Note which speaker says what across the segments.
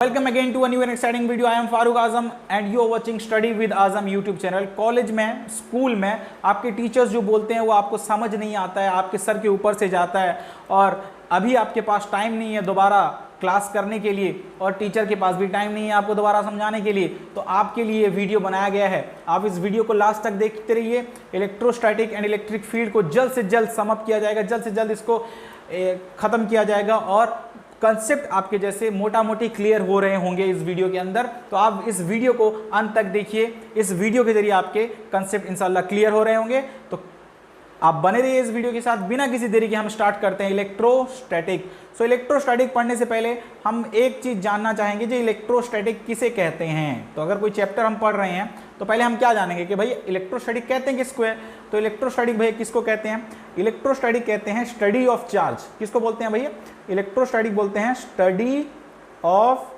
Speaker 1: Welcome again to a new and exciting video. I am Farooq Azam and you are watching study with Azam YouTube channel. College में, school में आपके teachers जो बोलते हैं वो आपको समझ नहीं आता है, आपके सर के ऊपर से जाता है और अभी आपके पास टाइम नहीं है दोबारा क्लास करने के लिए और टीचर के पास भी टाइम नहीं है आपको दोबारा समझाने के लिए, तो आपके लिए वीडियो बनाया गया है। आप इस वीडियो को लास्ट तक देखते रहिए। इलेक्ट्रोस्टैटिक एंड इलेक्ट्रिक फील्ड को जल्द से जल्द समअप किया जाएगा, जल्द से जल्द इसको ख़त्म किया जाएगा और कंसेप्ट आपके जैसे मोटा मोटी क्लियर हो रहे होंगे इस वीडियो के अंदर। तो आप इस वीडियो को अंत तक देखिए, इस वीडियो के जरिए आपके कंसेप्ट इंशाल्लाह क्लियर हो रहे होंगे। तो आप बने रहिए इस वीडियो के साथ। बिना किसी देरी के हम स्टार्ट करते हैं इलेक्ट्रोस्टैटिक। सो इलेक्ट्रोस्टैटिक पढ़ने से पहले हम एक चीज जानना चाहेंगे, जो इलेक्ट्रोस्टैटिक किसे कहते हैं। तो अगर कोई चैप्टर हम पढ़ रहे हैं तो पहले हम क्या जानेंगे कि भाई इलेक्ट्रोस्टैटिक कहते हैं किसको है। तो इलेक्ट्रोस्टैटिक भैया किसको कहते हैं? इलेक्ट्रोस्टैटिक कहते हैं स्टडी ऑफ चार्ज। किसको बोलते हैं भैया? इलेक्ट्रोस्टैटिक बोलते हैं स्टडी ऑफ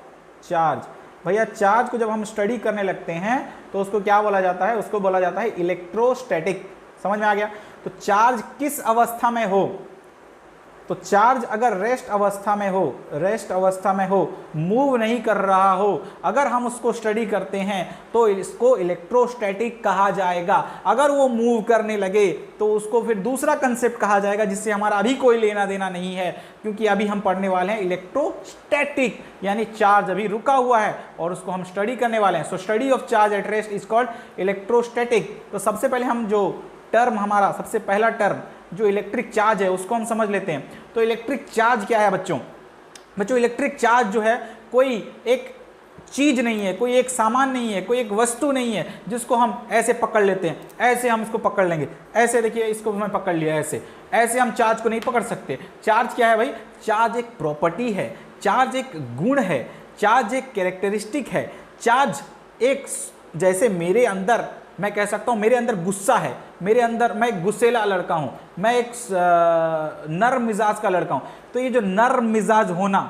Speaker 1: चार्ज। भैया चार्ज को जब हम स्टडी करने लगते हैं तो उसको क्या बोला जाता है? उसको बोला जाता है इलेक्ट्रोस्टैटिक। समझ में आ गया? तो चार्ज किस अवस्था में हो, तो चार्ज अगर रेस्ट अवस्था में हो, मूव नहीं कर रहा हो, अगर हम उसको स्टडी करते हैं तो इसको इलेक्ट्रोस्टैटिक कहा जाएगा। अगर वो मूव करने लगे तो उसको फिर दूसरा कंसेप्ट कहा जाएगा जिससे हमारा अभी कोई लेना देना नहीं है, क्योंकि अभी हम पढ़ने वाले हैं इलेक्ट्रोस्टैटिक, यानी चार्ज अभी रुका हुआ है और उसको हम स्टडी करने वाले हैं। So study of charge at rest is called electrostatic. तो सबसे पहले हम जो टर्म, हमारा सबसे पहला टर्म जो इलेक्ट्रिक चार्ज है उसको हम समझ लेते हैं। तो इलेक्ट्रिक चार्ज क्या है बच्चों? इलेक्ट्रिक चार्ज जो है कोई एक चीज नहीं है, कोई एक सामान नहीं है, कोई एक वस्तु नहीं है जिसको हम ऐसे पकड़ लेते हैं, ऐसे हम इसको पकड़ लेंगे, ऐसे देखिए इसको मैं पकड़ लिया, ऐसे हम चार्ज को नहीं पकड़ सकते। चार्ज क्या है भाई? चार्ज एक प्रॉपर्टी है, चार्ज एक गुण है, चार्ज एक कैरेक्टरिस्टिक है। चार्ज एक, जैसे मेरे अंदर मैं कह सकता हूं मेरे अंदर गुस्सा है, मेरे अंदर मैं एक गुस्सेला लड़का हूं, मैं एक नर्म मिजाज का लड़का हूं। तो ये जो नर्म मिजाज होना,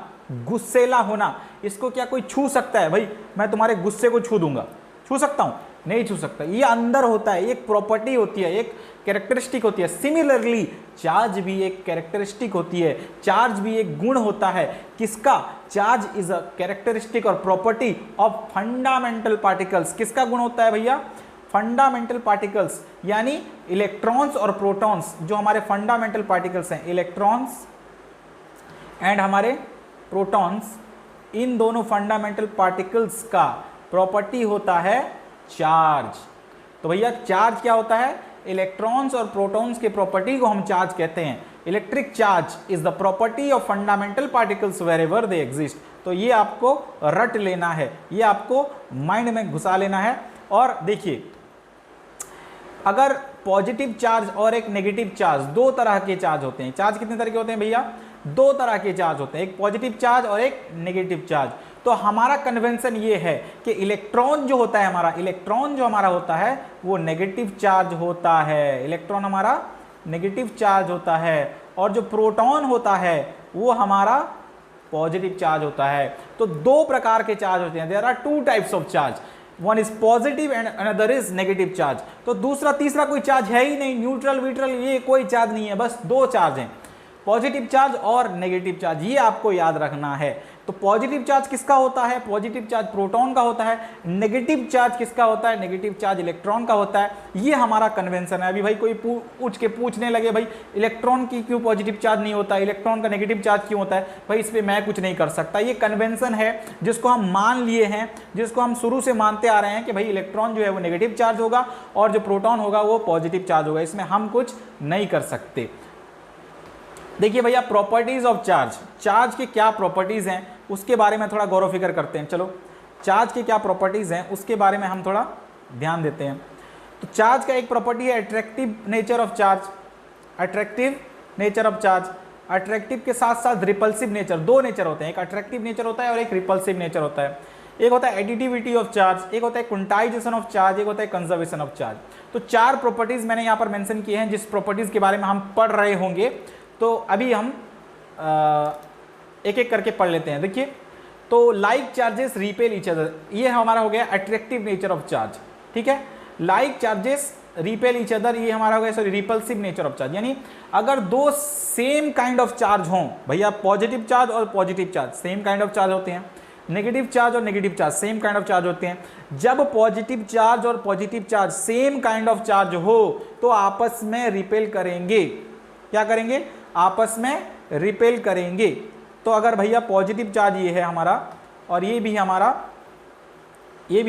Speaker 1: गुस्सेला होना, इसको क्या कोई छू सकता है? भाई मैं तुम्हारे गुस्से को छू दूंगा, छू सकता हूं? नहीं छू सकता। ये अंदर होता है, एक प्रॉपर्टी होती है, एक कैरेक्टरिस्टिक होती है। सिमिलरली चार्ज भी एक कैरेक्टरिस्टिक होती है, चार्ज भी एक गुण होता है। किसका? चार्ज इज अ कैरेक्टरिस्टिक और प्रॉपर्टी ऑफ फंडामेंटल पार्टिकल्स। किसका गुण होता है भैया? फंडामेंटल पार्टिकल्स, यानी इलेक्ट्रॉन्स और प्रोटॉन्स जो हमारे फंडामेंटल पार्टिकल्स हैं, इलेक्ट्रॉन्स एंड हमारे प्रोटॉन्स, इन दोनों फंडामेंटल पार्टिकल्स का प्रॉपर्टी होता है चार्ज। तो भैया चार्ज क्या होता है? इलेक्ट्रॉन्स और प्रोटॉन्स के प्रॉपर्टी को हम चार्ज कहते हैं। Electric charge is the property of fundamental particles wherever they exist. तो ये आपको रट लेना है, ये आपको माइंड में घुसा लेना है। और देखिए, अगर पॉजिटिव चार्ज और एक नेगेटिव चार्ज, दो तरह के चार्ज होते हैं। चार्ज कितने तरह के होते हैं भैया? दो तरह के चार्ज होते हैं, एक पॉजिटिव चार्ज और एक नेगेटिव चार्ज। तो हमारा कन्वेंशन ये है कि इलेक्ट्रॉन जो होता है हमारा, इलेक्ट्रॉन जो हमारा होता है वो नेगेटिव चार्ज होता है, इलेक्ट्रॉन हमारा नेगेटिव चार्ज होता है, और जो प्रोटॉन होता है वो हमारा पॉजिटिव चार्ज होता है। तो दो प्रकार के चार्ज होते हैं। There are two types of charge, one is positive and another is negative charge. तो दूसरा तीसरा कोई चार्ज है ही नहीं, न्यूट्रल व्यूट्रल ये कोई चार्ज नहीं है, बस दो चार्ज हैं, पॉजिटिव चार्ज और नेगेटिव चार्ज। ये आपको याद रखना है। तो पॉजिटिव चार्ज किसका होता है? पॉजिटिव चार्ज प्रोटॉन का होता है। नेगेटिव चार्ज किसका होता है? नेगेटिव चार्ज इलेक्ट्रॉन का होता है। ये हमारा कन्वेंशन है। अभी भाई कोई पूछने लगे भाई इलेक्ट्रॉन की क्यों पॉजिटिव चार्ज नहीं होता, इलेक्ट्रॉन का नेगेटिव चार्ज क्यों होता है, भाई इस पर मैं कुछ नहीं कर सकता। ये कन्वेंशन है जिसको हम मान लिए हैं, जिसको हम शुरू से मानते आ रहे हैं कि भाई इलेक्ट्रॉन जो है वो नेगेटिव चार्ज होगा और जो प्रोटॉन होगा वो पॉजिटिव चार्ज होगा। इसमें हम कुछ नहीं कर सकते। देखिए भैया, प्रॉपर्टीज ऑफ चार्ज, चार्ज की क्या प्रॉपर्टीज हैं उसके बारे में थोड़ा गौर व फिक्र करते हैं। चलो, चार्ज की क्या प्रॉपर्टीज हैं उसके बारे में हम थोड़ा ध्यान देते हैं। तो चार्ज का एक प्रॉपर्टी है attractive nature of charge, attractive nature of charge. Attractive के साथ साथ रिपल्सिव नेचर, दो नेचर होते हैं, एक अट्रैक्टिव नेचर होता है और एक रिपल्सिव नेचर होता है। एक होता है एडिटिविटी ऑफ चार्ज, एक होता है क्वांटाइजेशन ऑफ चार्ज, एक होता है कंजर्वेशन ऑफ चार्ज। तो चार प्रॉपर्टीज मैंने यहाँ पर मेंशन किए हैं जिस प्रॉपर्टीज के बारे में हम पढ़ रहे होंगे। तो अभी हम एक एक करके पढ़ लेते हैं। देखिए, तो like charges repel each other, ये हमारा हो गया अट्रैक्टिव नेचर ऑफ चार्ज। ठीक है, like charges repel each other, ये हमारा हो गया sorry repulsive nature of charge. यानी अगर दो सेम काइंड ऑफ चार्ज हों, भैया पॉजिटिव चार्ज और positive charge same kind of charge होते हैं, नेगेटिव चार्ज और negative charge same kind of charge होते हैं। जब पॉजिटिव चार्ज और positive charge same kind of charge हो तो आपस में रिपेल करेंगे। क्या करेंगे? आपस में रिपेल करेंगे। तो अगर भैया पॉजिटिव चार्ज ये है हमारा और ये भी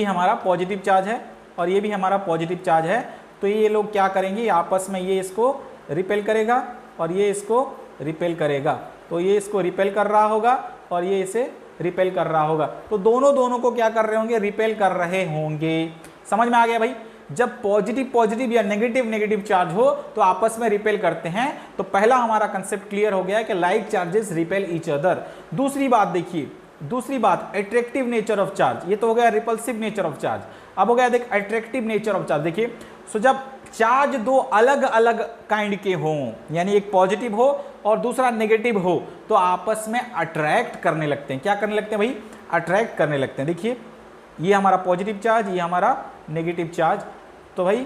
Speaker 1: हमारा पॉजिटिव चार्ज है और ये भी हमारा पॉजिटिव चार्ज है, तो ये लोग क्या करेंगे? आपस में ये इसको रिपेल करेगा और ये इसको रिपेल करेगा। तो ये इसको रिपेल कर रहा होगा और ये इसे रिपेल कर रहा होगा। तो दोनों को क्या कर रहे होंगे? रिपेल कर रहे होंगे। समझ में आ गया भाई? जब पॉजिटिव पॉजिटिव या नेगेटिव नेगेटिव चार्ज हो तो आपस में रिपेल करते हैं। तो पहला हमारा कंसेप्ट क्लियर हो गया कि like charges repel each other. दूसरी बात देखिए, दूसरी बात अट्रैक्टिव नेचर ऑफ चार्ज। ये तो हो गया रिपल्सिव नेचर ऑफ चार्ज। अब हो गया देख अट्रैक्टिव नेचर ऑफ चार्ज। देखिए, सो जब चार्ज दो अलग अलग काइंड के हों, यानी एक पॉजिटिव हो और दूसरा नेगेटिव हो, तो आपस में अट्रैक्ट करने लगते हैं। क्या करने लगते हैं भाई? अट्रैक्ट करने लगते हैं। देखिए, ये हमारा पॉजिटिव चार्ज, ये हमारा नेगेटिव चार्ज। तो भाई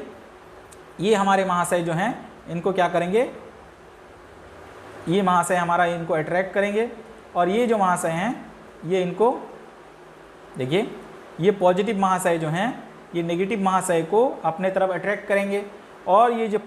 Speaker 1: ये हमारे महाशय जो हैं इनको क्या करेंगे? ये महाशय हमारा इनको अट्रैक्ट करेंगे और ये जो महाशय हैं ये इनको, देखिए ये पॉजिटिव महाशय जो हैं ये नेगेटिव महाशय को अपने तरफ अट्रैक्ट करेंगे और ये जो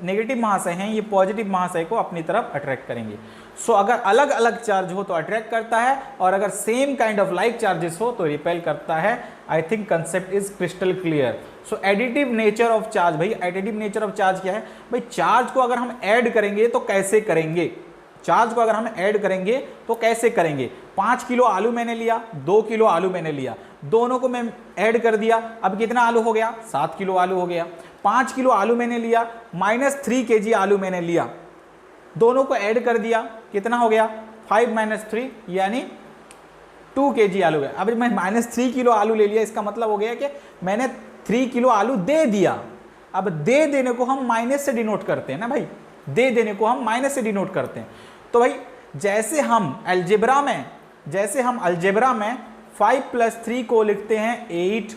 Speaker 1: नेगेटिव महाशय हैं ये पॉजिटिव महाशय को अपनी तरफ अट्रैक्ट करेंगे। सो अगर अलग अलग चार्ज हो तो अट्रैक्ट करता है और अगर same kind of like charges हो तो रिपेल करता है। I think concept is crystal clear. So additive nature of charge, भाई एडिटिव नेचर ऑफ चार्ज क्या है? भाई चार्ज को अगर हम ऐड करेंगे तो कैसे करेंगे? चार्ज को अगर हम ऐड करेंगे तो कैसे करेंगे? 5 किलो आलू मैंने लिया, 2 किलो आलू मैंने लिया, दोनों को मैं ऐड कर दिया। अब कितना आलू हो गया? 7 किलो आलू हो गया। 5 किलो आलू मैंने लिया, -3 kg आलू मैंने लिया, दोनों को ऐड कर दिया, कितना हो गया? 5 - 3 यानी 2 kg आलू है। अब मैं -3 किलो आलू ले लिया, इसका मतलब हो गया कि मैंने 3 किलो आलू दे दिया। अब दे देने को हम माइनस से डिनोट करते हैं ना भाई, दे देने को हम माइनस से डिनोट करते हैं। तो भाई जैसे हम अलजेब्रा में 5 + 3 को लिखते हैं 8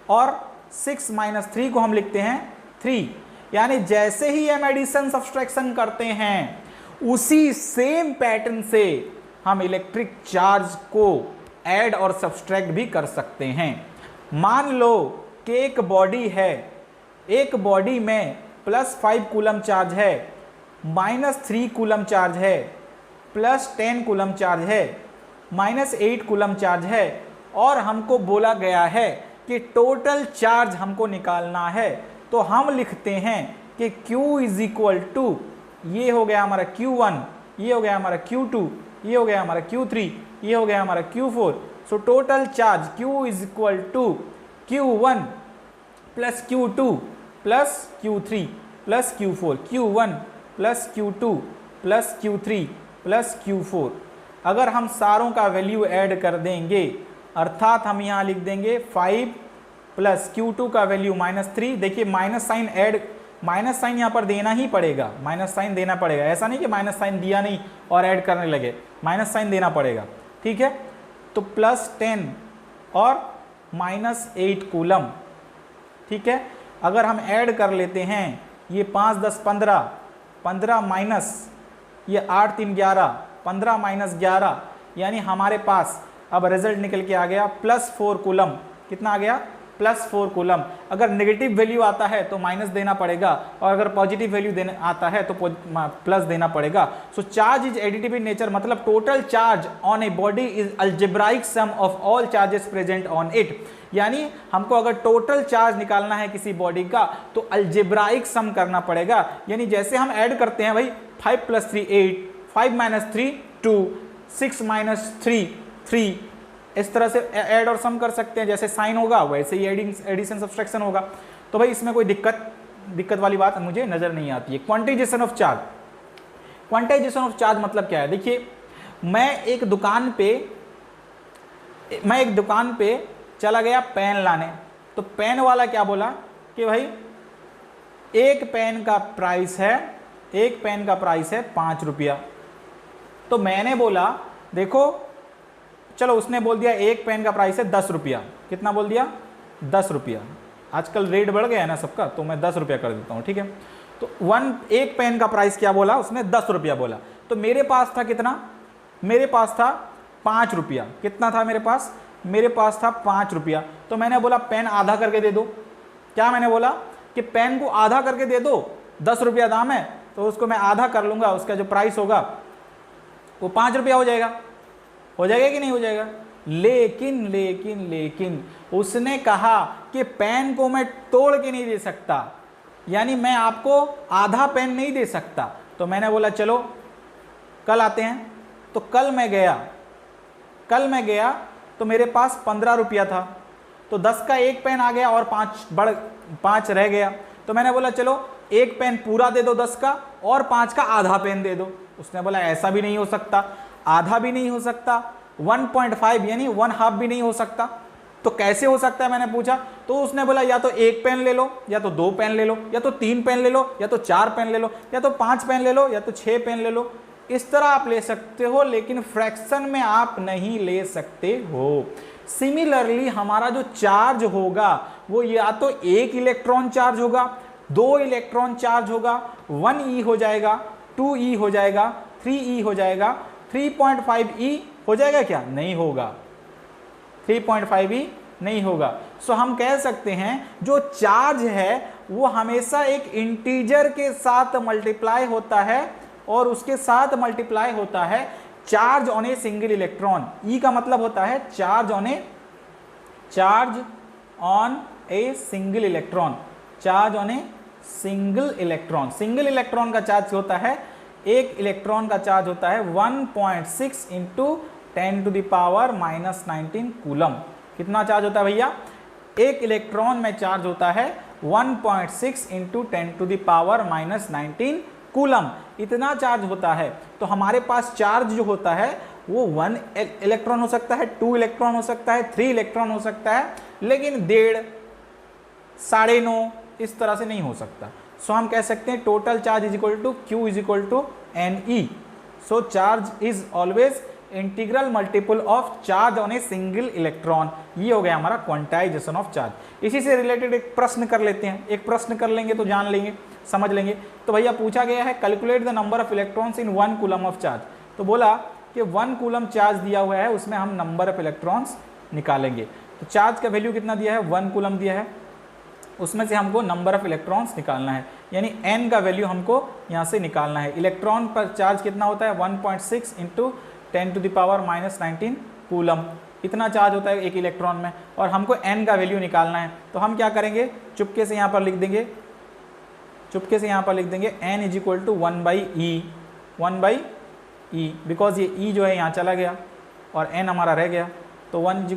Speaker 1: और 6 - 3 को हम लिखते हैं 3, यानी जैसे ही हम एडिशन सब्सट्रैक्शन करते हैं उसी सेम पैटर्न से हम इलेक्ट्रिक चार्ज को ऐड और सब्सट्रैक्ट भी कर सकते हैं। मान लो कि एक बॉडी है, एक बॉडी में +5 कूलम चार्ज है, -3 कूलम चार्ज है, +10 कूलम चार्ज है, -8 कूलम चार्ज है और हमको बोला गया है कि टोटल चार्ज हमको निकालना है। तो हम लिखते हैं कि Q = ये हो गया हमारा Q1, ये हो गया हमारा Q2, ये हो गया हमारा Q3, ये हो गया हमारा Q4। So total charge Q = Q1 + Q2 + Q3 + Q4, Q1 + Q2 + Q3 + Q4। अगर हम सारों का वैल्यू ऐड कर देंगे, अर्थात हम यहाँ लिख देंगे 5 + Q2 का वैल्यू -3। देखिए माइनस साइन यहाँ पर देना ही पड़ेगा, माइनस साइन देना पड़ेगा। ऐसा नहीं कि माइनस साइन दिया नहीं और ऐड करने लगे, माइनस साइन देना पड़ेगा, ठीक है। तो +10 और -8 कूलम, ठीक है। अगर हम ऐड कर लेते हैं ये 5 × 10 = 15, 15 माइनस ये 8 × 3 = 11, 15 - 11 यानी हमारे पास अब रिजल्ट निकल के आ गया +4 कूलम। कितना आ गया? +4 कूलम। अगर नेगेटिव वैल्यू आता है तो माइनस देना पड़ेगा और अगर पॉजिटिव वैल्यू देना आता है तो प्लस देना पड़ेगा। So charge is additive in nature, मतलब total charge on a body is algebraic sum of all charges present on it. यानी हमको अगर टोटल चार्ज निकालना है किसी बॉडी का तो अल्जेब्राइक सम करना पड़ेगा। यानी जैसे हम ऐड करते हैं भाई 5 + 3 8, 5 - 3 2, 6 - 3 3, इस तरह से ऐड और सम कर सकते हैं। जैसे साइन होगा वैसे ही एडिशन सब्सट्रैक्शन होगा। तो भाई इसमें कोई दिक्कत वाली बात मुझे नजर नहीं आती है। Quantization of charge, quantization of charge मतलब क्या है? देखिए मैं एक दुकान पे चला गया पेन लाने, तो पेन वाला क्या बोला कि भाई एक पेन का प्राइस है 5 रुपया। तो मैंने बोला देखो, चलो उसने बोल दिया एक पेन का प्राइस है 10 रुपया। कितना बोल दिया? 10 रुपया। आजकल रेट बढ़ गया है ना सबका, तो मैं 10 रुपया कर देता हूँ, ठीक है। तो एक पेन का प्राइस क्या बोला उसने? 10 रुपया बोला। तो मेरे पास था कितना? मेरे पास था 5 रुपया। कितना था मेरे पास? मेरे पास था 5 रुपया। तो मैंने बोला पेन आधा करके दे दो। क्या मैंने बोला कि पेन को आधा करके दे दो, 10 रुपया दाम है तो उसको मैं आधा कर लूंगा, उसका जो प्राइस होगा वो 5 रुपया हो जाएगा। हो जाएगा कि नहीं हो जाएगा? लेकिन लेकिन लेकिन उसने कहा कि पेन को मैं तोड़ के नहीं दे सकता, यानी मैं आपको आधा पेन नहीं दे सकता। तो मैंने बोला चलो कल आते हैं। तो कल मैं गया तो मेरे पास 15 रुपया था, तो 10 का एक पेन आ गया और 5 रह गया। तो मैंने बोला चलो एक पेन पूरा दे दो 10 का और 5 का आधा पेन दे दो। उसने बोला ऐसा भी नहीं हो सकता, आधा भी नहीं हो सकता, 1.5 यानी 1/2 भी नहीं हो सकता। तो कैसे हो सकता है मैंने पूछा। तो उसने बोला या तो एक पेन ले लो, या तो 2 पेन ले लो, या तो 3 पेन ले लो, या तो 4 पेन ले लो, या तो 5 पेन ले लो, या तो 6 पेन ले लो। इस तरह आप ले सकते हो, लेकिन फ्रैक्शन में आप नहीं ले सकते हो। सिमिलरली हमारा जो चार्ज होगा वो या तो 1 इलेक्ट्रॉन चार्ज होगा, 2 इलेक्ट्रॉन चार्ज होगा, 1e हो जाएगा, 2e हो जाएगा, 3e हो जाएगा, 3.5e हो जाएगा क्या? नहीं होगा, 3.5e नहीं होगा। सो हम कह सकते हैं जो चार्ज है वो हमेशा एक इंटीजर के साथ मल्टीप्लाई होता है और उसके साथ मल्टीप्लाई होता है charge on a single electron. E का मतलब होता है charge on a single electron, charge on a single electron. Single electron का चार्ज होता है, एक इलेक्ट्रॉन का चार्ज होता है 1.6 इंटू 10⁻⁻19 कूलम। कितना चार्ज होता है भैया? एक इलेक्ट्रॉन में चार्ज होता है 1.6 इंटू 10⁻⁻19 कूलम। इतना चार्ज होता है। तो हमारे पास चार्ज जो होता है वो 1 इलेक्ट्रॉन हो सकता है, 2 इलेक्ट्रॉन हो सकता है, 3 इलेक्ट्रॉन हो सकता है, लेकिन 1.5, 9.5 इस तरह से नहीं हो सकता। सो हम कह सकते हैं total charge is equal to Q is equal to NE। So charge is always integral multiple of charge on a single electron. ये हो गया हमारा क्वांटाइजेशन ऑफ चार्ज। इसी से रिलेटेड एक प्रश्न कर लेते हैं, एक प्रश्न कर लेंगे तो जान लेंगे, समझ लेंगे। तो भैया पूछा गया है calculate the number of electrons in 1 coulomb of charge. तो बोला कि 1 कूलम चार्ज दिया हुआ है, उसमें हम नंबर ऑफ इलेक्ट्रॉन्स निकालेंगे। तो चार्ज का वैल्यू कितना दिया है? 1 कूलम दिया है, उसमें से हमको नंबर ऑफ इलेक्ट्रॉन्स निकालना है, यानी n का वैल्यू हमको यहाँ से निकालना है। इलेक्ट्रॉन पर चार्ज कितना होता है? 1.6 इंटू 10⁻⁻19 कूलम। इतना चार्ज होता है एक इलेक्ट्रॉन में, और हमको n का वैल्यू निकालना है। तो हम क्या करेंगे? चुपके से यहाँ पर लिख देंगे, n is equal to 1/e, because ये e जो है यहाँ चला गया और n हमारा रह गया। तो n is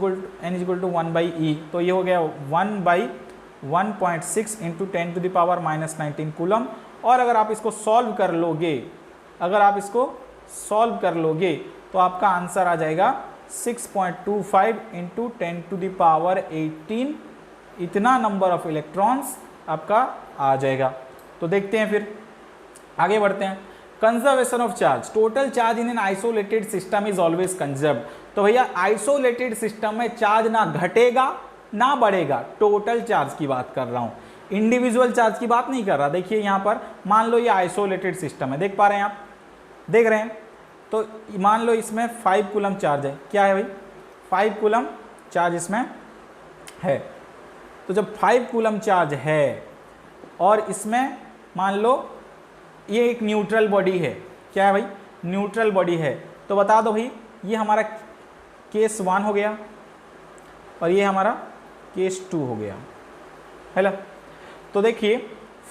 Speaker 1: equal to 1/e। तो ये हो गया 1/1.6 इंटू 10⁻⁻19 कूलम। और अगर आप इसको सॉल्व कर लोगे, तो आपका आंसर आ जाएगा 6.25 इंटू 10⁻18। इतना नंबर ऑफ इलेक्ट्रॉन्स आपका आ जाएगा। तो देखते हैं, फिर आगे बढ़ते हैं। Conservation of charge, total charge in an isolated system is always conserved. तो भैया आइसोलेटेड सिस्टम में चार्ज ना घटेगा ना बढ़ेगा, टोटल चार्ज की बात कर रहा हूं, इंडिविजुअल चार्ज की बात नहीं कर रहा। देखिए यहाँ पर मान लो ये आइसोलेटेड सिस्टम है, देख पा रहे हैं आप, देख रहे हैं। तो मान लो इसमें 5 कूलम चार्ज है। क्या है भाई? 5 कूलम चार्ज इसमें है। तो जब 5 कूलम चार्ज है और इसमें मान लो ये एक न्यूट्रल बॉडी है, क्या है भाई? न्यूट्रल बॉडी है। तो बता दो भाई, ये हमारा केस 1 हो गया और ये हमारा केस 2 हो गया, है ना। तो देखिए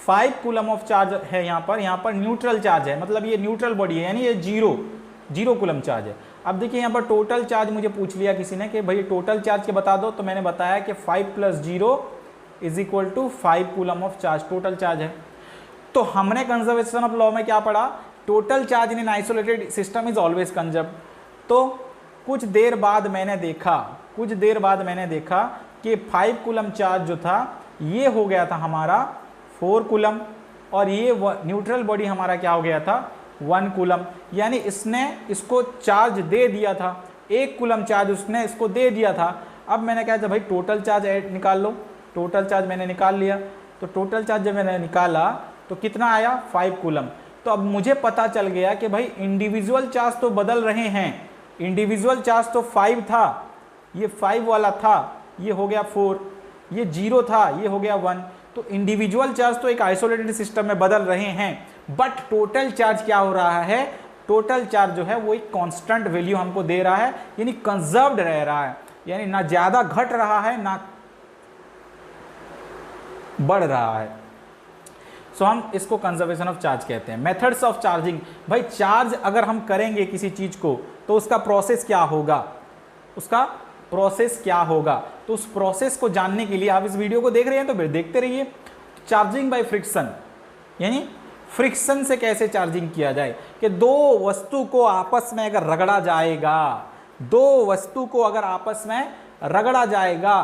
Speaker 1: 5 कूलम ऑफ चार्ज है यहाँ पर न्यूट्रल चार्ज है, मतलब ये न्यूट्रल बॉडी है, यानी ये जीरो कूलम चार्ज है। अब देखिए यहाँ पर टोटल चार्ज मुझे पूछ लिया किसी ने कि भाई टोटल चार्ज के बता दो। तो मैंने बताया कि 5 + 0 is equal to 5 coulomb of charge total charge है। तो हमने कंजर्वेशन ऑफ लॉ में क्या पढ़ा? Total charge in an isolated system is always conserve. तो कुछ देर बाद मैंने देखा कि 5 कूलम चार्ज जो था ये हो गया था हमारा 4 कूलम, और ये न्यूट्रल बॉडी हमारा क्या हो गया था? 1 कूलम। यानी इसने इसको चार्ज दे दिया था, 1 कूलम चार्ज उसने इसको दे दिया था। अब मैंने कहा भाई टोटल चार्ज निकाल लो। टोटल चार्ज मैंने निकाल लिया। तो टोटल चार्ज जब मैंने निकाला तो कितना आया? 5 कूलम। तो अब मुझे पता चल गया कि भाई इंडिविजुअल चार्ज तो बदल रहे हैं, इंडिविजुअल चार्ज तो 5 था, ये 5 वाला था, ये हो गया 4, ये 0 था, ये हो गया 1। तो इंडिविजुअल चार्ज तो एक आइसोलेटेड सिस्टम में बदल रहे हैं, बट टोटल चार्ज क्या हो रहा है, टोटल चार्ज जो है वो एक कांस्टेंट वैल्यू हमको दे रहा है, यानी कंजर्व्ड रह रहा है, यानी ना ज्यादा घट रहा है ना बढ़ रहा है। सो हम इसको कंजर्वेशन ऑफ चार्ज कहते हैं। मेथड्स ऑफ चार्जिंग, भाई चार्ज अगर हम करेंगे किसी चीज को तो उसका प्रोसेस क्या होगा, उसका प्रोसेस क्या होगा, तो उस प्रोसेस को जानने के लिए आप इस वीडियो को देख रहे हैं तो देखते रहिए। चार्जिंग बाय फ्रिक्शन, यानी फ्रिक्शन से कैसे चार्जिंग किया जाए, कि दो वस्तु को आपस में अगर रगड़ा जाएगा, दो वस्तु को अगर आपस में रगड़ा जाएगा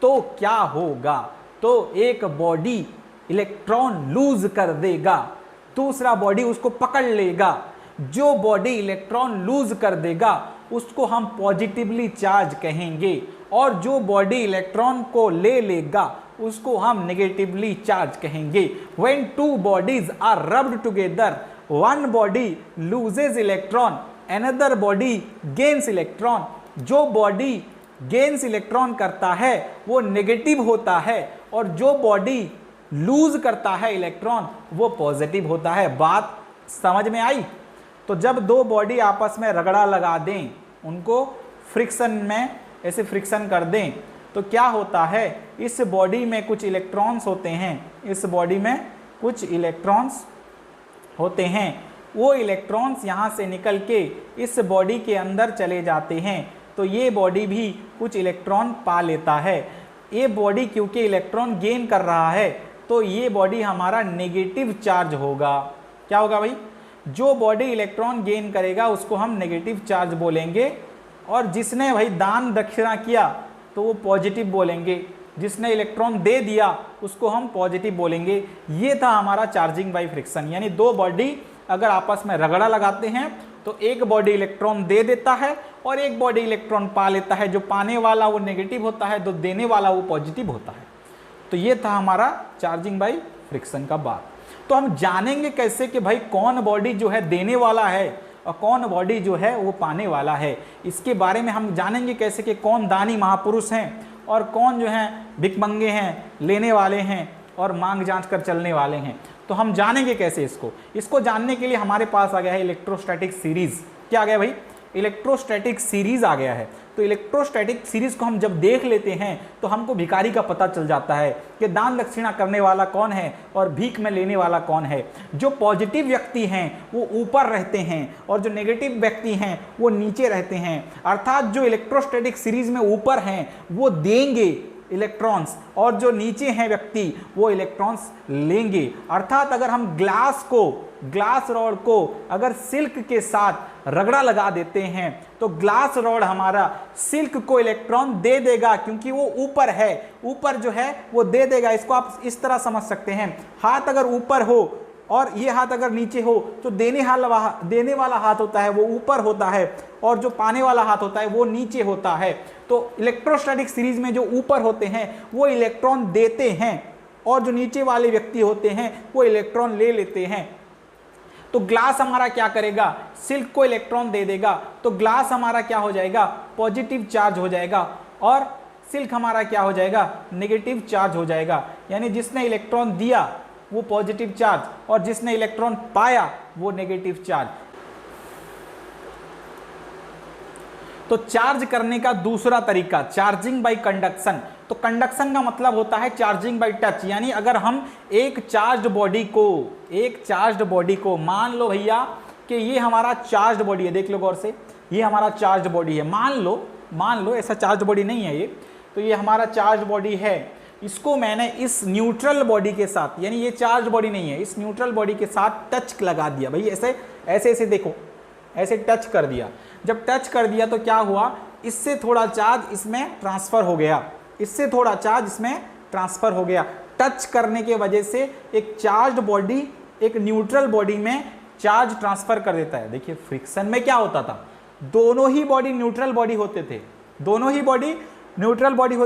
Speaker 1: तो क्या होगा, तो एक बॉडी इलेक्ट्रॉन लूज कर देगा, दूसरा बॉडी उसको पकड़ लेगा। जो बॉडी इलेक्ट्रॉन लूज कर देगा उसको हम पॉजिटिवली चार्ज कहेंगे, और जो बॉडी इलेक्ट्रॉन को ले लेगा उसको हम नेगेटिवली चार्ज कहेंगे। When two bodies are rubbed together, one body loses electron, another body gains electron। जो बॉडी गेन्स इलेक्ट्रॉन करता है वो नेगेटिव होता है, और जो बॉडी लूज करता है इलेक्ट्रॉन वो पॉजिटिव होता है। बात समझ में आई? तो जब दो बॉडी आपस में रगड़ा लगा दें, उनको फ्रिक्शन में ऐसे फ्रिक्शन कर दें, तो क्या होता है, इस बॉडी में कुछ इलेक्ट्रॉन्स होते हैं, इस बॉडी में कुछ इलेक्ट्रॉन्स होते हैं, वो इलेक्ट्रॉन्स यहाँ से निकल के इस बॉडी के अंदर चले जाते हैं, तो ये बॉडी भी कुछ इलेक्ट्रॉन पा लेता है। ये बॉडी क्योंकि इलेक्ट्रॉन गेन कर रहा है तो ये बॉडी हमारा नेगेटिव चार्ज होगा। क्या होगा भाई, जो बॉडी इलेक्ट्रॉन गेन करेगा उसको हम नेगेटिव चार्ज बोलेंगे, और जिसने भाई दान दक्षिणा किया तो वो पॉजिटिव बोलेंगे, जिसने इलेक्ट्रॉन दे दिया उसको हम पॉजिटिव बोलेंगे। ये था हमारा चार्जिंग बाय फ्रिक्शन, यानी दो बॉडी अगर आपस में रगड़ा लगाते हैं तो एक बॉडी इलेक्ट्रॉन दे देता है और एक बॉडी इलेक्ट्रॉन पा लेता है। जो पाने वाला वो नेगेटिव होता है, जो देने वाला वो पॉजिटिव होता है। तो ये था हमारा चार्जिंग बाय फ्रिक्शन का बात। तो हम जानेंगे कैसे कि भाई कौन बॉडी जो है देने वाला है और कौन बॉडी जो है वो पाने वाला है। इसके बारे में हम जानेंगे कैसे कि कौन दानी महापुरुष हैं और कौन जो है भिखमंगे हैं, लेने वाले हैं और मांग जांच कर चलने वाले हैं। तो हम जानेंगे कैसे इसको जानने के लिए हमारे पास आ गया है इलेक्ट्रोस्टैटिक सीरीज। क्या आ गया भाई, इलेक्ट्रोस्टैटिक सीरीज आ गया है। तो इलेक्ट्रोस्टैटिक सीरीज को हम जब देख लेते हैं तो हमको भिखारी का पता चल जाता है कि दान दक्षिणा करने वाला कौन है और भीख में लेने वाला कौन है। जो पॉजिटिव व्यक्ति हैं वो ऊपर रहते हैं और जो नेगेटिव व्यक्ति हैं वो नीचे रहते हैं। अर्थात जो इलेक्ट्रोस्टैटिक सीरीज में ऊपर हैं वो देंगे इलेक्ट्रॉन्स, और जो नीचे हैं व्यक्ति वो इलेक्ट्रॉन्स लेंगे। अर्थात अगर हम ग्लास रॉड को अगर सिल्क के साथ रगड़ा लगा देते हैं तो ग्लास रॉड हमारा सिल्क को इलेक्ट्रॉन दे देगा, क्योंकि वो ऊपर है, ऊपर जो है वो दे देगा। इसको आप इस तरह समझ सकते हैं, हाथ अगर ऊपर हो और ये हाथ अगर नीचे हो तो देने वाला हाथ होता है वो ऊपर होता है, और जो पाने वाला हाथ होता है वो नीचे होता है। तो इलेक्ट्रोस्टैटिक सीरीज में जो ऊपर होते हैं वो इलेक्ट्रॉन देते हैं और जो नीचे वाले व्यक्ति होते हैं वो इलेक्ट्रॉन ले लेते हैं। तो ग्लास हमारा क्या करेगा, सिल्क को इलेक्ट्रॉन दे देगा, तो ग्लास हमारा क्या हो जाएगा, पॉजिटिव चार्ज हो जाएगा, और सिल्क हमारा क्या हो जाएगा, नेगेटिव चार्ज हो जाएगा। यानी जिसने इलेक्ट्रॉन दिया वो पॉजिटिव चार्ज और जिसने इलेक्ट्रॉन पाया वो नेगेटिव चार्ज। तो चार्ज करने का दूसरा तरीका चार्जिंग बाय कंडक्शन। तो कंडक्शन का मतलब होता है चार्जिंग बाय टच, यानी अगर हम एक चार्ज्ड बॉडी को मान लो भैया कि ये हमारा चार्ज्ड बॉडी है, देख लो गौर से, ये हमारा चार्ज्ड बॉडी है, मान लो ऐसा चार्ज बॉडी नहीं है ये, तो ये हमारा चार्ज बॉडी है। इसको मैंने इस न्यूट्रल बॉडी के साथ, यानी ये चार्ज बॉडी नहीं है, इस न्यूट्रल बॉडी के साथ टच लगा दिया भाई, ऐसे देखो, ऐसे टच कर दिया। जब टच कर दिया तो क्या हुआ, इससे थोड़ा चार्ज इसमें ट्रांसफर हो गया, इससे थोड़ा चार्ज इसमें ट्रांसफर हो गया। टच करने के वजह से एक चार्ज्ड बॉडी एक न्यूट्रल बॉडी में चार्ज ट्रांसफर कर देता है। देखिए फ्रिक्शन में क्या होता था, दोनों ही बॉडी न्यूट्रल बॉडी होते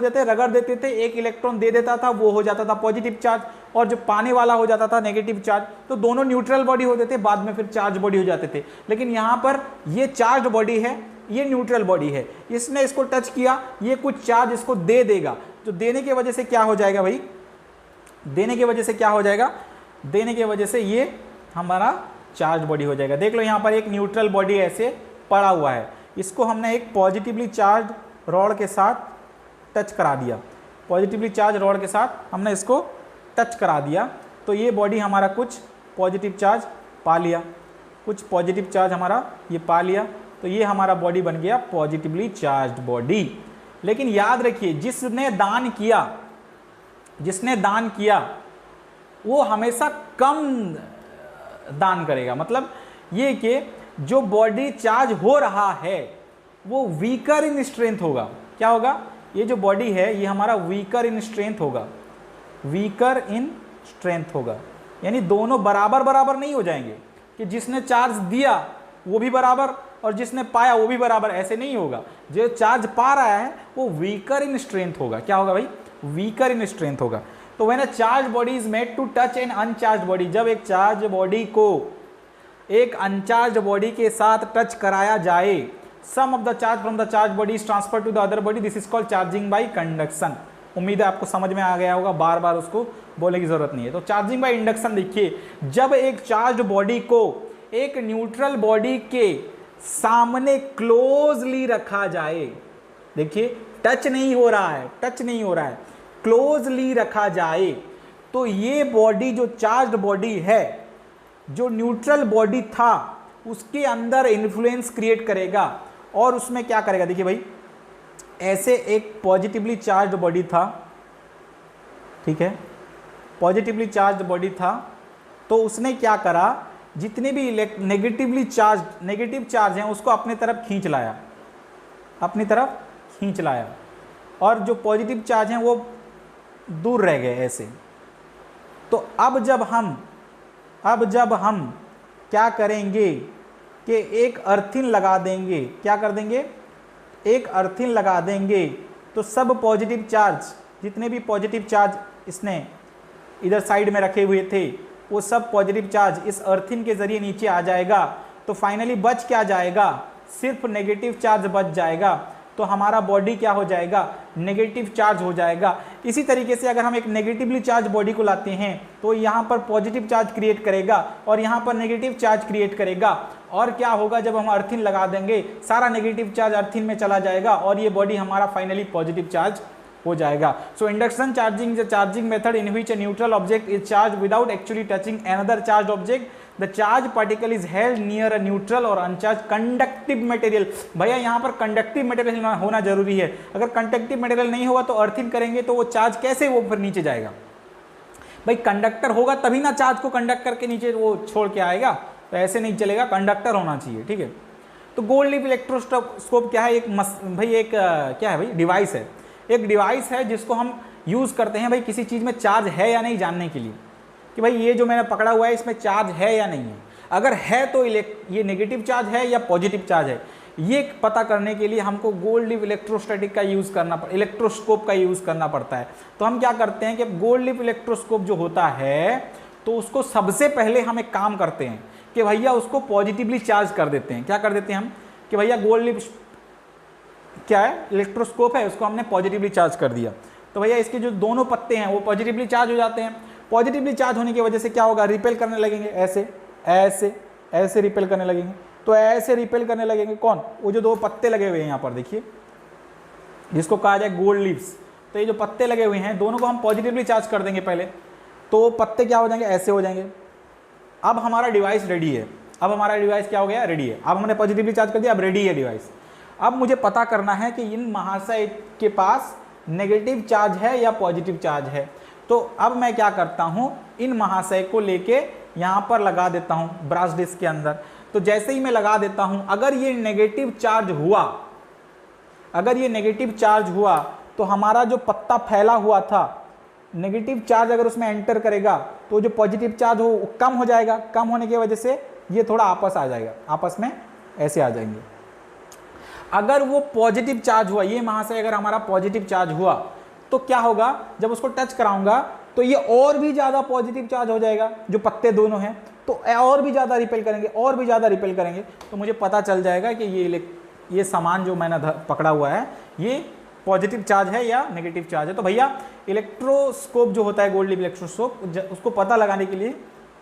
Speaker 1: थे, रगड़ देते थे, एक इलेक्ट्रॉन दे देता था, वो हो जाता था पॉजिटिव चार्ज, और जो पाने वाला हो जाता था नेगेटिव चार्ज। तो दोनों न्यूट्रल बॉडी होते थे, बाद में फिर चार्ज बॉडी हो जाते थे। लेकिन यहाँ पर ये चार्ज बॉडी है ये न्यूट्रल बॉडी है, इसने इसको टच किया, ये कुछ चार्ज इसको दे देगा, जो देने की वजह से क्या हो जाएगा भाई, देने की वजह से क्या हो जाएगा, देने की वजह से ये हमारा चार्ज बॉडी हो जाएगा। देख लो यहाँ पर एक न्यूट्रल बॉडी ऐसे पड़ा हुआ है, इसको हमने एक पॉजिटिवली चार्ज रॉड के साथ टच करा दिया, पॉजिटिवली चार्ज रॉड के साथ हमने इसको टच करा दिया, तो ये बॉडी हमारा कुछ पॉजिटिव चार्ज पा लिया, कुछ पॉजिटिव चार्ज हमारा ये पा लिया, तो ये हमारा बॉडी बन गया पॉजिटिवली चार्ज्ड बॉडी। लेकिन याद रखिए जिसने दान किया, जिसने दान किया वो हमेशा कम दान करेगा, मतलब ये कि जो बॉडी चार्ज हो रहा है वो वीकर इन स्ट्रेंथ होगा। क्या होगा, ये जो बॉडी है ये हमारा वीकर इन स्ट्रेंथ होगा, वीकर इन स्ट्रेंथ होगा, यानी दोनों बराबर बराबर नहीं हो जाएंगे कि जिसने चार्ज दिया वो भी बराबर और जिसने पाया वो भी बराबर, ऐसे नहीं होगा। जो चार्ज पा रहा है वो वीकर इन स्ट्रेंथ होगा। क्या होगा भाई, वीकर इन स्ट्रेंथ होगा। तो when a charge body is made to touch an uncharge body, जब एक चार्ज बॉडी को एक अनचार्ज बॉडी के साथ टच कराया जाए, some of the charge from the charge body is transfer to the other body, this is called charging by conduction. उम्मीद है आपको समझ में आ गया होगा, बार बार उसको बोलने की जरूरत नहीं है। तो चार्जिंग बाय इंडक्शन देखिए, जब एक चार्ज बॉडी को एक न्यूट्रल बॉडी के सामने क्लोजली रखा जाए, देखिए टच नहीं हो रहा है, टच नहीं हो रहा है, क्लोजली रखा जाए, तो ये बॉडी जो चार्ज बॉडी है, जो न्यूट्रल बॉडी था उसके अंदर इन्फ्लुएंस क्रिएट करेगा और उसमें क्या करेगा। देखिए भाई ऐसे एक पॉजिटिवली चार्ज बॉडी था, ठीक है, पॉजिटिवली चार्ज बॉडी था, तो उसने क्या करा, जितने भी नेगेटिवली चार्ज नेगेटिव चार्ज हैं उसको अपने तरफ खींच लाया, अपनी तरफ खींच लाया, और जो पॉजिटिव चार्ज हैं वो दूर रह गए ऐसे। तो अब जब हम क्या करेंगे कि एक अर्थिन लगा देंगे, क्या कर देंगे, एक अर्थिन लगा देंगे, तो सब पॉजिटिव चार्ज, जितने भी पॉजिटिव चार्ज इसने इधर साइड में रखे हुए थे, वो सब पॉजिटिव चार्ज इस अर्थिन के जरिए नीचे आ जाएगा। तो फाइनली बच क्या जाएगा, सिर्फ नेगेटिव चार्ज बच जाएगा, तो हमारा बॉडी क्या हो जाएगा, नेगेटिव चार्ज हो जाएगा। इसी तरीके से अगर हम एक नेगेटिवली चार्ज बॉडी को लाते हैं तो यहाँ पर पॉजिटिव चार्ज क्रिएट करेगा और यहाँ पर नेगेटिव चार्ज क्रिएट करेगा, और क्या होगा, जब हम अर्थिन लगा देंगे सारा नेगेटिव चार्ज अर्थिन में चला जाएगा और ये बॉडी हमारा फाइनली पॉजिटिव चार्ज हो जाएगा। So induction charging is a charging method in which a neutral object is charge without actually touching another charge object. The charge particle is held near a neutral or uncharge conductive material. भैया यहाँ पर conductive material होना जरूरी है, अगर conductive material नहीं होगा तो अर्थिंग करेंगे तो वो चार्ज कैसे वो फिर नीचे जाएगा। भाई कंडक्टर होगा तभी ना चार्ज को कंडक्ट करके नीचे वो छोड़ के आएगा, तो ऐसे नहीं चलेगा, कंडक्टर होना चाहिए, ठीक है। तो गोल्ड लीफ इलेक्ट्रोस्कोप क्या है, एक क्या है भाई, डिवाइस है, एक डिवाइस है जिसको हम यूज़ करते हैं भाई किसी चीज़ में चार्ज है या नहीं जानने के लिए, कि भाई ये जो मैंने पकड़ा हुआ है इसमें चार्ज है या नहीं है। अगर है तो ये नेगेटिव चार्ज है या पॉजिटिव चार्ज है, ये पता करने के लिए हमको गोल्ड लीफ इलेक्ट्रोस्टैटिक का यूज़ करना, इलेक्ट्रोस्कोप का यूज़ करना पड़ता है। तो हम क्या करते हैं कि गोल्ड लीफ इलेक्ट्रोस्कोप जो होता है तो उसको सबसे पहले हम एक काम करते हैं कि भैया उसको पॉजिटिवली चार्ज कर देते हैं। क्या कर देते हैं हम कि भैया गोल्ड लीफ क्या है, इलेक्ट्रोस्कोप है, उसको हमने पॉजिटिवली चार्ज कर दिया, तो भैया इसके जो दोनों पत्ते हैं वो पॉजिटिवली चार्ज हो जाते हैं। पॉजिटिवली चार्ज होने की वजह से क्या होगा, रिपेल करने लगेंगे, ऐसे ऐसे ऐसे रिपेल करने लगेंगे। तो ऐसे रिपेल करने लगेंगे कौन, वो जो दो पत्ते लगे हुए हैं यहाँ पर देखिए, जिसको कहा जाए गोल्ड लीव्स। तो ये जो पत्ते लगे हुए हैं दोनों को हम पॉजिटिवली चार्ज कर देंगे पहले, तो पत्ते क्या हो जाएंगे, ऐसे हो जाएंगे। अब हमारा डिवाइस रेडी है, अब हमारा डिवाइस क्या हो गया, रेडी है। अब हमने पॉजिटिवली चार्ज कर दिया, अब रेडी है डिवाइस। अब मुझे पता करना है कि इन महाशय के पास नेगेटिव चार्ज है या पॉजिटिव चार्ज है। तो अब मैं क्या करता हूं, इन महाशय को लेके यहां पर लगा देता हूं ब्रास डिस्क के अंदर। तो जैसे ही मैं लगा देता हूं, अगर ये नेगेटिव चार्ज हुआ, अगर ये नेगेटिव चार्ज हुआ तो हमारा जो पत्ता फैला हुआ था, नेगेटिव चार्ज अगर उसमें एंटर करेगा तो जो पॉजिटिव चार्ज हो वो कम हो जाएगा, कम होने की वजह से ये थोड़ा आपस आ जाएगा, आपस में ऐसे आ जाएंगे। अगर वो पॉजिटिव चार्ज हुआ, ये महाशय अगर हमारा पॉजिटिव चार्ज हुआ तो क्या होगा, जब उसको टच कराऊंगा तो ये और भी ज़्यादा पॉजिटिव चार्ज हो जाएगा, जो पत्ते दोनों हैं, तो और भी ज़्यादा रिपेल करेंगे, और भी ज़्यादा रिपेल करेंगे, तो मुझे पता चल जाएगा कि ये ये सामान जो मैंने पकड़ा हुआ है ये पॉजिटिव चार्ज है या नेगेटिव चार्ज है। तो भैया इलेक्ट्रोस्कोप जो होता है, गोल्ड लीफ इलेक्ट्रोस्कोप, उसको पता लगाने के लिए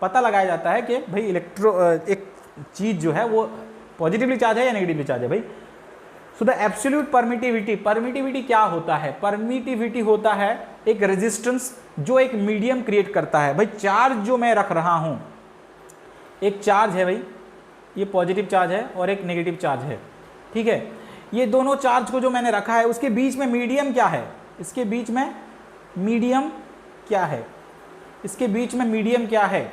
Speaker 1: पता लगाया जाता है कि भाई एक चीज़ जो है वो पॉजिटिवली चार्ज है या नेगेटिवली चार्ज है भाई। So the absolute permittivity, permittivity क्या होता है? परमिटिविटी होता है एक रेजिस्टेंस जो एक मीडियम क्रिएट करता है। भाई चार्ज जो मैं रख रहा हूं, एक चार्ज है भाई, ये पॉजिटिव चार्ज है और एक नेगेटिव चार्ज है, ठीक है। ये दोनों चार्ज को जो मैंने रखा है उसके बीच में मीडियम क्या है? इसके बीच में मीडियम क्या है? इसके बीच में मीडियम क्या है?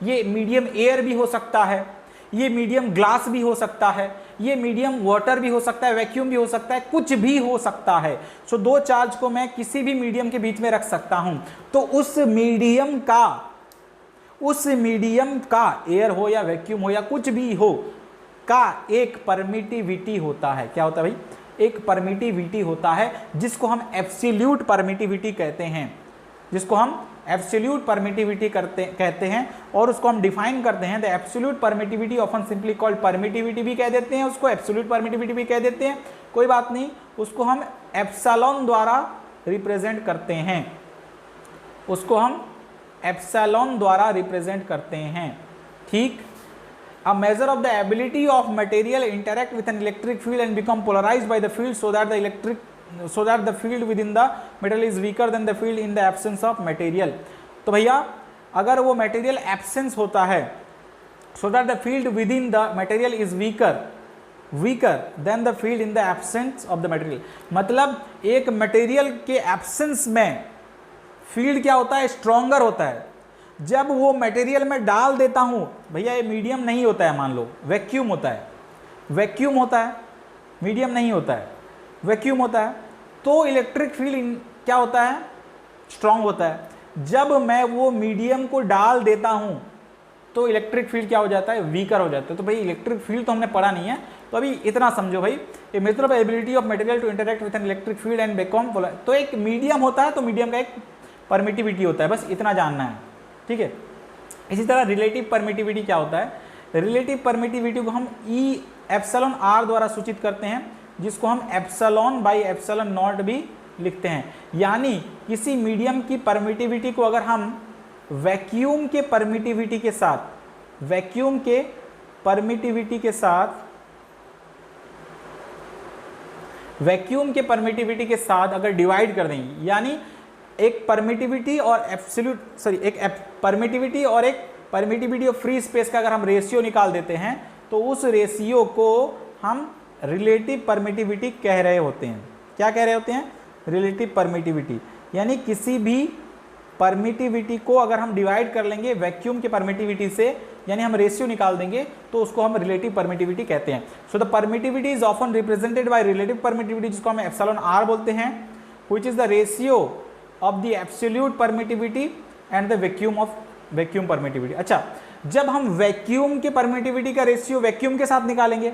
Speaker 1: ये मीडियम एयर भी हो सकता है, ये मीडियम ग्लास भी हो सकता है, ये मीडियम वाटर भी हो सकता है, वैक्यूम भी हो सकता है, कुछ भी हो सकता है। सो दो चार्ज को मैं किसी भी मीडियम के बीच में रख सकता हूं, तो उस मीडियम का एयर हो या वैक्यूम हो या कुछ भी हो का एक परमिटिविटी होता है। क्या होता है भाई? एक परमिटिविटी होता है जिसको हम एब्सोल्यूट परमिटिविटी कहते हैं, जिसको हम एब्सोल्यूट परमिटिविटी कहते हैं और उसको हम डिफाइन करते हैं। The absolute permittivity often simply called permittivity भी कह देते हैं, उसको एब्सोल्यूट परमिटिविटी भी कह देते हैं, कोई बात नहीं। उसको हम एप्सिलॉन द्वारा रिप्रेजेंट करते हैं, उसको हम एप्सिलॉन द्वारा रिप्रेजेंट करते हैं, ठीक। A measure of the ability of material interact with an electric field and become polarized by the field so that the field within the material is weaker than the field in the absence of material। तो भैया अगर वो material absence होता है so that the field within the material is weaker than the field in the absence of the material, मतलब एक material के absence में field क्या होता है? stronger होता है। जब वो मटेरियल में डाल देता हूं, भैया ये मीडियम नहीं होता है, मान लो वैक्यूम होता है, वैक्यूम होता है, मीडियम नहीं होता है, वैक्यूम होता है, तो इलेक्ट्रिक फील्ड क्या होता है? स्ट्रांग होता है। जब मैं वो मीडियम को डाल देता हूं तो इलेक्ट्रिक फील्ड क्या हो जाता है? वीकर हो जाता है। तो भाई इलेक्ट्रिक फील्ड तो हमने पढ़ा नहीं है, तो अभी इतना समझो भाई, ये method of ability of material to interact with an electric field and become, तो एक मीडियम होता है तो मीडियम का एक परमिटिविटी होता है, बस इतना जानना है, ठीक है। इसी तरह रिलेटिव परमिटिविटी क्या होता है? रिलेटिव परमिटिविटी को हम ई एप्सिलॉन आर द्वारा सूचित करते हैं, जिसको हम एप्सिलॉन बाई एप्सिलॉन नॉट भी लिखते हैं। यानी किसी मीडियम की परमिटिविटी को अगर हम वैक्यूम के परमिटिविटी के साथ अगर डिवाइड कर देंगे, यानी एक परमिटिविटी और परमिटिविटी ऑफ फ्री स्पेस का अगर हम रेशियो निकाल देते हैं तो उस रेशियो को हम रिलेटिव परमिटिविटी कह रहे होते हैं। क्या कह रहे होते हैं? Relative permittivity. यानी किसी भी परमिटिविटी को अगर हम डिवाइड कर लेंगे वैक्यूम के परमिटिविटी से, यानी हम रेशियो निकाल देंगे, तो उसको हम रिलेटिव परमिटिविटी कहते हैं। So the permittivity is often represented by relative permittivity, जिसको हम एप्सिलॉन आर बोलते हैं, which is the ratio of the absolute permittivity and the vacuum permittivity. अच्छा, जब हम वैक्यूम के परमिटिविटी का रेशियो वैक्यूम के साथ निकालेंगे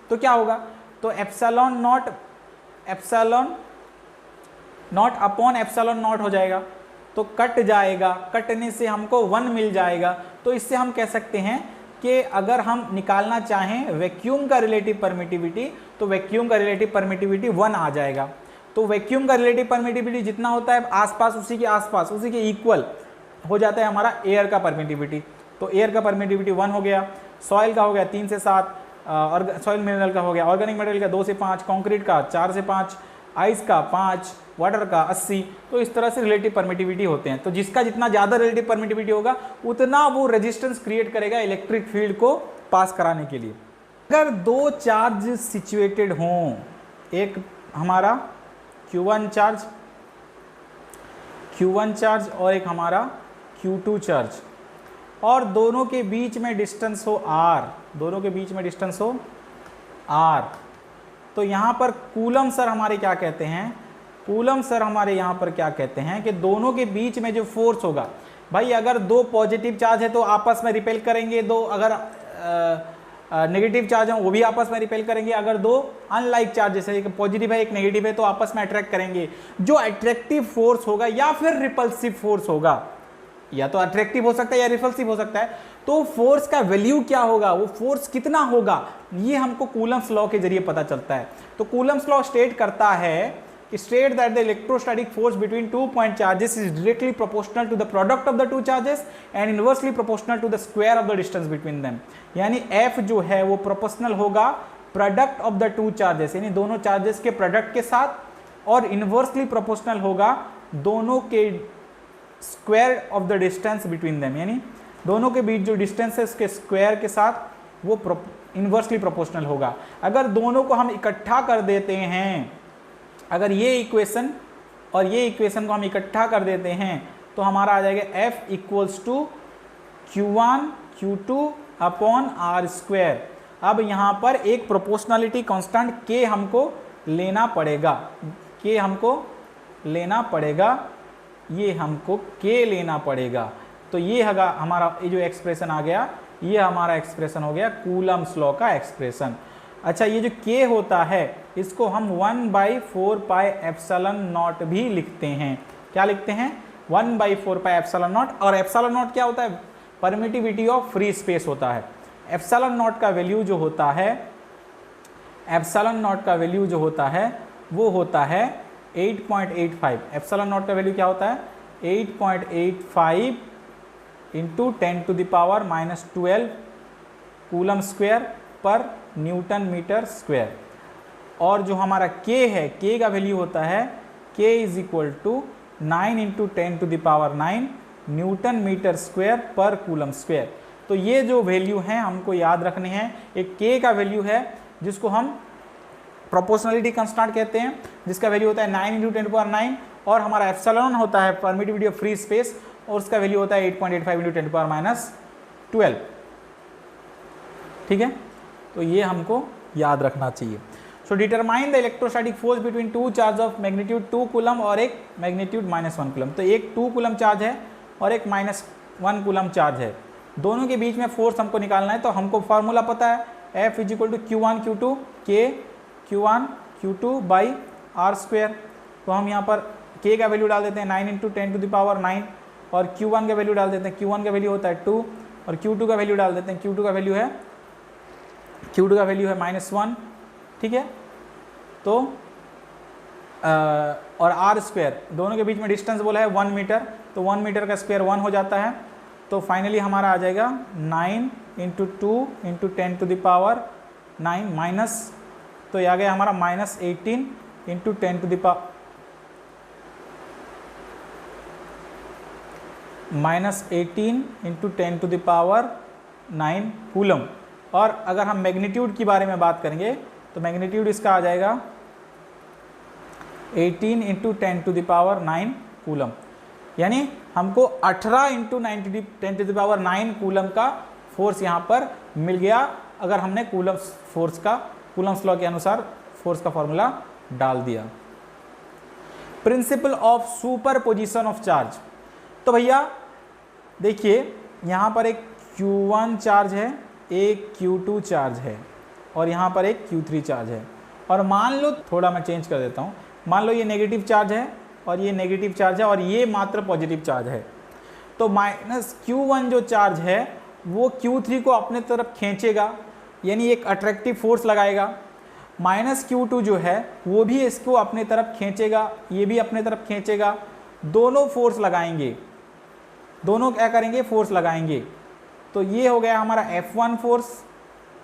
Speaker 1: तो क्या होगा? तो epsilon not upon epsilon not हो जाएगा, तो कट जाएगा, कटने से हमको 1 मिल जाएगा। तो इससे हम कह सकते हैं कि अगर हम निकालना चाहें वैक्यूम का रिलेटिव परमिटिविटी, तो वैक्यूम का रिलेटिव परमिटिविटी 1 आ जाएगा। तो वैक्यूम का रिलेटिव परमिटिविटी जितना होता है आसपास, उसी के इक्वल हो जाता है हमारा एयर का परमिटिविटी। तो एयर का परमिटिविटी 1 हो गया, सॉइल का हो गया 3 से 7, और सॉइल मिनरल का हो गया, ऑर्गेनिक मटेरियल का 2 से 5, कंक्रीट का 4 से 5, आइस का 5, वाटर का 80। तो इस तरह से रिलेटिव परमिटिविटी होते हैं। तो जिसका जितना ज़्यादा रिलेटिव परमिटिविटी होगा उतना वो रेजिस्टेंस क्रिएट करेगा इलेक्ट्रिक फील्ड को पास कराने के लिए। अगर दो चार्ज सिचुएटेड हों, एक हमारा Q1 चार्ज और एक हमारा Q2 चार्ज, और दोनों के बीच में डिस्टेंस हो R, तो यहाँ पर कूलम सर हमारे क्या कहते हैं? यहाँ पर क्या कहते हैं कि दोनों के बीच में जो फोर्स होगा, भाई अगर दो पॉजिटिव चार्ज है तो आपस में रिपेल करेंगे, दो अगर नेगेटिव चार्ज है वो भी आपस में रिपेल करेंगे, अगर दो अनलाइक चार्ज जैसे एक पॉजिटिव है एक नेगेटिव है तो आपस में अट्रैक्ट करेंगे। जो अट्रैक्टिव फोर्स होगा या फिर रिपल्सिव फोर्स होगा, या तो अट्रैक्टिव हो सकता है या रिपल्सिव हो सकता है। तो फोर्स का वैल्यू क्या होगा, वो फोर्स कितना होगा, ये हमको कूलम्स लॉ के जरिए पता चलता है। तो कूलम्स लॉ स्टेट करता है कि state that the electrostatic force between 2 point charges is directly proportional to the product of the 2 charges and inversely proportional to the square of the distance between them. यानी F जो है वो proportional होगा product of the 2 charges, यानी दोनों charges के product के साथ, और इनवर्सली प्रोपोर्शनल होगा दोनों के square of the distance between them, यानी दोनों के बीच जो डिस्टेंस है उसके स्क्वायर के साथ वो इनवर्सली प्रोपोर्शनल होगा। अगर दोनों को हम इकट्ठा कर देते हैं, अगर ये इक्वेशन और ये इक्वेशन को हम इकट्ठा कर देते हैं तो हमारा आ जाएगा F equals to Q1 Q2 upon R square. अब यहाँ पर एक प्रोपोर्शनलिटी कांस्टेंट K हमको लेना पड़ेगा, K हमको लेना पड़ेगा, ये हमको K लेना पड़ेगा। तो ये हमारा ये जो एक्सप्रेशन आ गया, ये हमारा एक्सप्रेशन हो गया कूलम्स लॉ का एक्सप्रेशन। अच्छा, ये जो K होता है इसको हम 1/4 पाई एप्सिलॉन नॉट भी लिखते हैं। क्या लिखते हैं? 1/4 पाई एप्सिलॉन नॉट। और एप्सिलॉन नॉट क्या होता है? परमिटिविटी ऑफ फ्री स्पेस होता है। एप्सिलॉन नॉट का वैल्यू जो होता है, एप्सिलॉन नॉट का वैल्यू जो होता है वो होता है 8.85। एप्सिलॉन नॉट का वैल्यू क्या होता है? 8.85 इंटू 10⁻⁻12 कूलम स्क्वायर पर न्यूटन मीटर स्क्वायर। और जो हमारा K है, K का वैल्यू होता है K is equal to 9 into 10⁹ newton metre square per coulomb square. तो ये जो वैल्यू हैं हमको याद रखने हैं। एक K का वैल्यू है जिसको हम प्रोपोर्शनलिटी कांस्टेंट कहते हैं, जिसका वैल्यू होता है 9 इंटू 10⁻9, और हमारा एप्सिलॉन होता है परमिटिविटी ऑफ फ्री स्पेस, और उसका वैल्यू होता है 8.85 इंटू 10⁻12। ठीक है, तो ये हमको याद रखना चाहिए। So determine the electrostatic force between 2 charge of magnitude 2 coulomb और एक मैग्नीट्यूड -1 कूलम। तो एक 2 कूलम चार्ज है और एक -1 कूलम चार्ज है, दोनों के बीच में फोर्स हमको निकालना है। तो हमको फार्मूला पता है, F is equal to Q1 Q2 K Q1 Q2 by R square. तो हम यहाँ पर K का वैल्यू डाल देते हैं 9 इंटू 10⁻9, और Q1 का वैल्यू डाल देते हैं, Q1 का वैल्यू होता है 2, और Q2 का वैल्यू डाल देते हैं, Q2 का वैल्यू है -1। ठीक है, तो और R स्क्वायर, दोनों के बीच में डिस्टेंस बोला है 1 मीटर, तो 1 मीटर का स्क्वायर 1 हो जाता है। तो फाइनली हमारा आ जाएगा 9 इंटू 2 इंटू 10⁻9 माइनस, तो ये आ गया हमारा -18 इंटू 10⁻9 कूलम। और अगर हम मैग्नीट्यूड की बारे में बात करेंगे तो मैग्नीट्यूड इसका आ जाएगा 18 इंटू 10⁻9 कूलम, यानी हमको 18 इंटू 10⁻9 कूलम का फोर्स यहाँ पर मिल गया, अगर हमने कूलम्स लॉ के अनुसार फोर्स का फॉर्मूला डाल दिया। Principle of superposition of charge. तो भैया देखिए, यहाँ पर एक Q1 चार्ज है, एक Q2 चार्ज है, और यहाँ पर एक Q3 चार्ज है। और मान लो, थोड़ा मैं चेंज कर देता हूँ, मान लो ये नेगेटिव चार्ज है और ये नेगेटिव चार्ज है और ये मात्र पॉजिटिव चार्ज है। तो -Q1 जो चार्ज है वो Q3 को अपने तरफ खींचेगा, यानी एक अट्रैक्टिव फोर्स लगाएगा। -Q2 जो है वो भी इसको अपने तरफ खींचेगा, ये भी अपने तरफ खींचेगा, दोनों फोर्स लगाएंगे, दोनों क्या करेंगे? फोर्स लगाएंगे। तो ये हो गया हमारा F1 फोर्स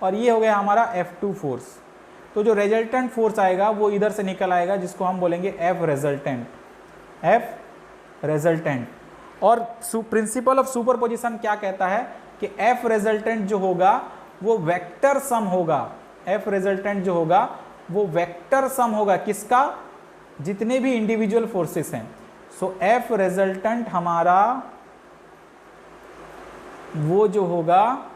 Speaker 1: और ये हो गया हमारा F2 फोर्स। तो जो रिजल्टेंट फोर्स आएगा वो इधर से निकल आएगा, जिसको हम बोलेंगे F रिजल्टेंट। और प्रिंसिपल ऑफ सुपरपोजिशन क्या कहता है कि F रिजल्टेंट जो होगा वो वेक्टर सम होगा। F रिजल्टेंट जो होगा वो वेक्टर सम होगा, किसका? जितने भी इंडिविजुअल फोर्सेस हैं। सो F रिजल्टेंट हमारा वो जो होगा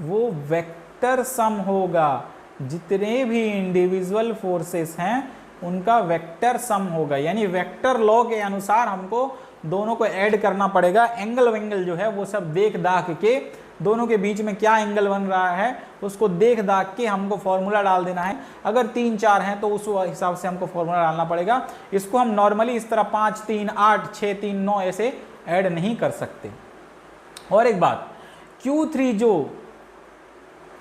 Speaker 1: वो वेक्टर सम होगा, जितने भी इंडिविजुअल फोर्सेस हैं उनका वेक्टर सम होगा। यानी वेक्टर लॉ के अनुसार हमको दोनों को ऐड करना पड़ेगा। एंगल वेंगल जो है वो सब देख दाख के, दोनों के बीच में क्या एंगल बन रहा है उसको देख दाख के हमको फॉर्मूला डाल देना है। अगर 3 4 हैं तो उस हिसाब से हमको फॉर्मूला डालना पड़ेगा। इसको हम नॉर्मली इस तरह 5 3 8 6 3 9 ऐसे ऐड नहीं कर सकते। और एक बात, Q3 जो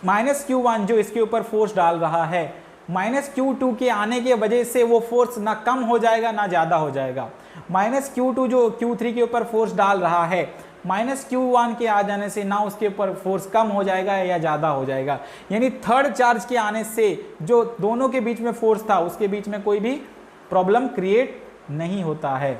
Speaker 1: माइनस Q1 जो इसके ऊपर फोर्स डाल रहा है, माइनस Q2 के आने के वजह से वो फोर्स ना कम हो जाएगा ना ज़्यादा हो जाएगा। माइनस Q2 जो Q3 के ऊपर फोर्स डाल रहा है, माइनस Q1 के आ जाने से ना उसके ऊपर फोर्स कम हो जाएगा या ज़्यादा हो जाएगा। यानी थर्ड चार्ज के आने से जो दोनों के बीच में फोर्स था उसके बीच में कोई भी प्रॉब्लम क्रिएट नहीं होता है।